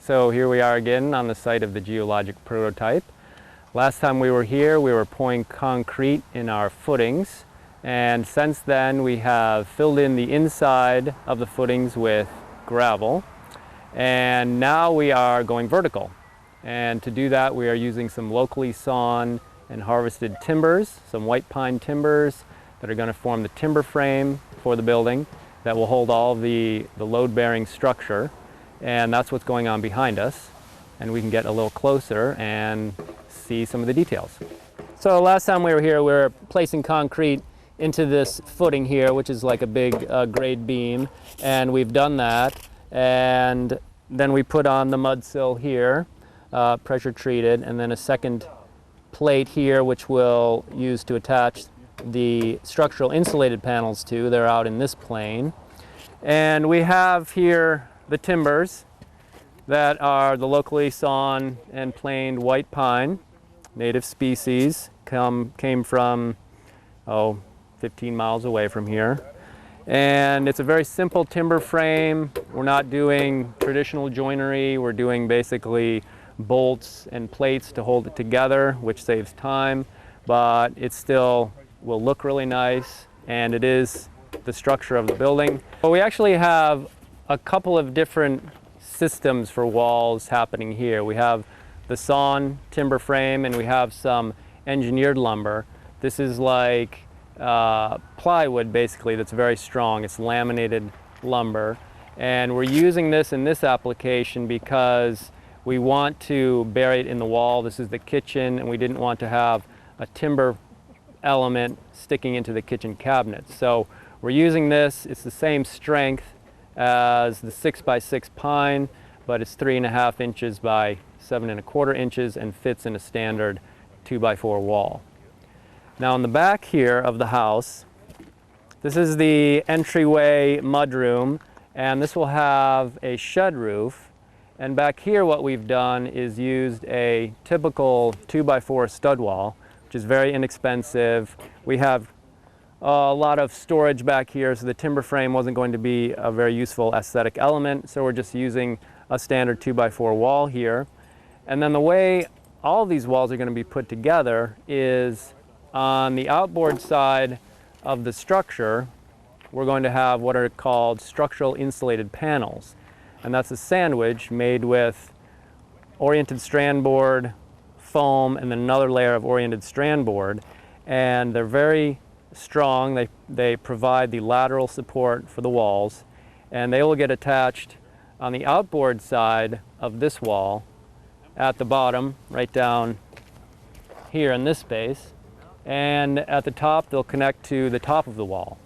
So here we are again on the site of the geologic prototype. Last time we were here, we were pouring concrete in our footings, and since then we have filled in the inside of the footings with gravel, and now we are going vertical. And to do that, we are using some locally sawn and harvested timbers, some white pine timbers that are going to form the timber frame for the building that will hold all the load-bearing structure. And that's what's going on behind us. And we can get a little closer and see some of the details. So last time we were here, we were placing concrete into this footing here, which is like a big grade beam. And we've done that. And then we put on the mud sill here, pressure treated, and then a second plate here, which we'll use to attach the structural insulated panels to. They're out in this plane. And we have here the timbers that are the locally sawn and planed white pine, native species, came from 15 miles away from here. And it's a very simple timber frame. We're not doing traditional joinery. We're doing basically bolts and plates to hold it together, which saves time, but it still will look really nice, and it is the structure of the building. But we actually have a couple of different systems for walls happening here. We have the sawn timber frame, and we have some engineered lumber. This is like plywood, basically, that's very strong. It's laminated lumber, and we're using this in this application because we want to bury it in the wall. This is the kitchen, and we didn't want to have a timber element sticking into the kitchen cabinets. So we're using this. It's the same strength as the 6x6 pine, but it's 3.5 inches by 7.25 inches and fits in a standard 2x4 wall. Now in the back here of the house, this is the entryway mudroom, and this will have a shed roof. And back here what we've done is used a typical 2x4 stud wall, which is very inexpensive. We have a lot of storage back here, so the timber frame wasn't going to be a very useful aesthetic element, so we're just using a standard 2x4 wall here. And then the way all these walls are going to be put together is on the outboard side of the structure, we're going to have what are called structural insulated panels. And that's a sandwich made with oriented strand board, foam, and then another layer of oriented strand board. And they're very strong. They provide the lateral support for the walls, and they will get attached on the outboard side of this wall at the bottom, right down here in this space, and at the top they'll connect to the top of the wall.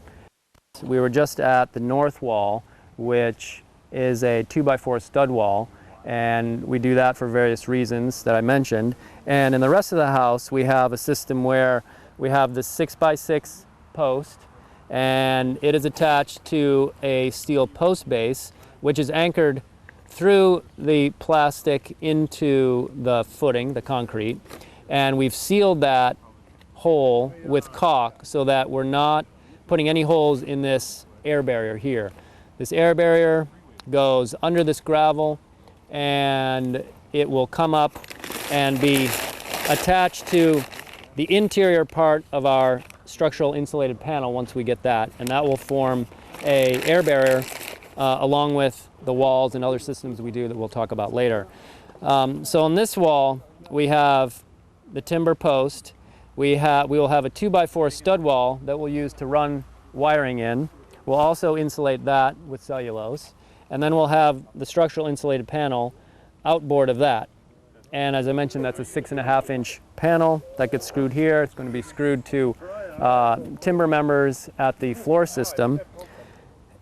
We were just at the north wall, which is a 2x4 stud wall, and we do that for various reasons that I mentioned. And in the rest of the house we have a system where we have the 6x6 post, and it is attached to a steel post base, which is anchored through the plastic into the footing, the concrete, and we've sealed that hole with caulk so that we're not putting any holes in this air barrier here. This air barrier goes under this gravel, and it will come up and be attached to the interior part of our structural insulated panel once we get that, and that will form an air barrier along with the walls and other systems we do that we'll talk about later. So on this wall we have the timber post. We will have a 2x4 stud wall that we'll use to run wiring in. We'll also insulate that with cellulose, and then we'll have the structural insulated panel outboard of that. And as I mentioned, that's a 6.5 inch panel that gets screwed here. It's going to be screwed to timber members at the floor system.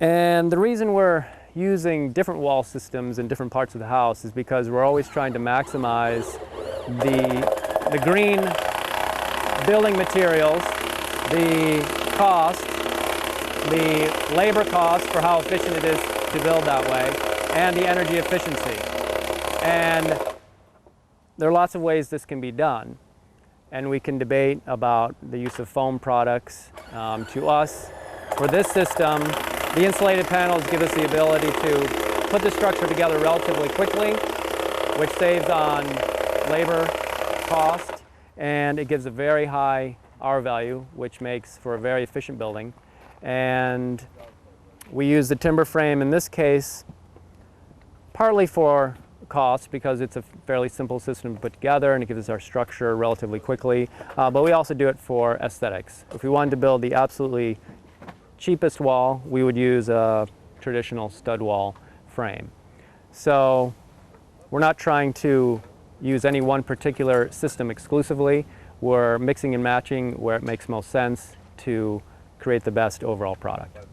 And the reason we're using different wall systems in different parts of the house is because we're always trying to maximize the green building materials, the cost, the labor cost for how efficient it is to build that way, and the energy efficiency. And there are lots of ways this can be done, and we can debate about the use of foam products. To us, for this system, the insulated panels give us the ability to put the structure together relatively quickly which saves on labor cost, and it gives a very high R value, which makes for a very efficient building. And we use the timber frame in this case partly for cost, because it's a fairly simple system to put together and it gives us our structure relatively quickly, but we also do it for aesthetics. If we wanted to build the absolutely cheapest wall, we would use a traditional stud wall frame. So we're not trying to use any one particular system exclusively. We're mixing and matching where it makes most sense to create the best overall product.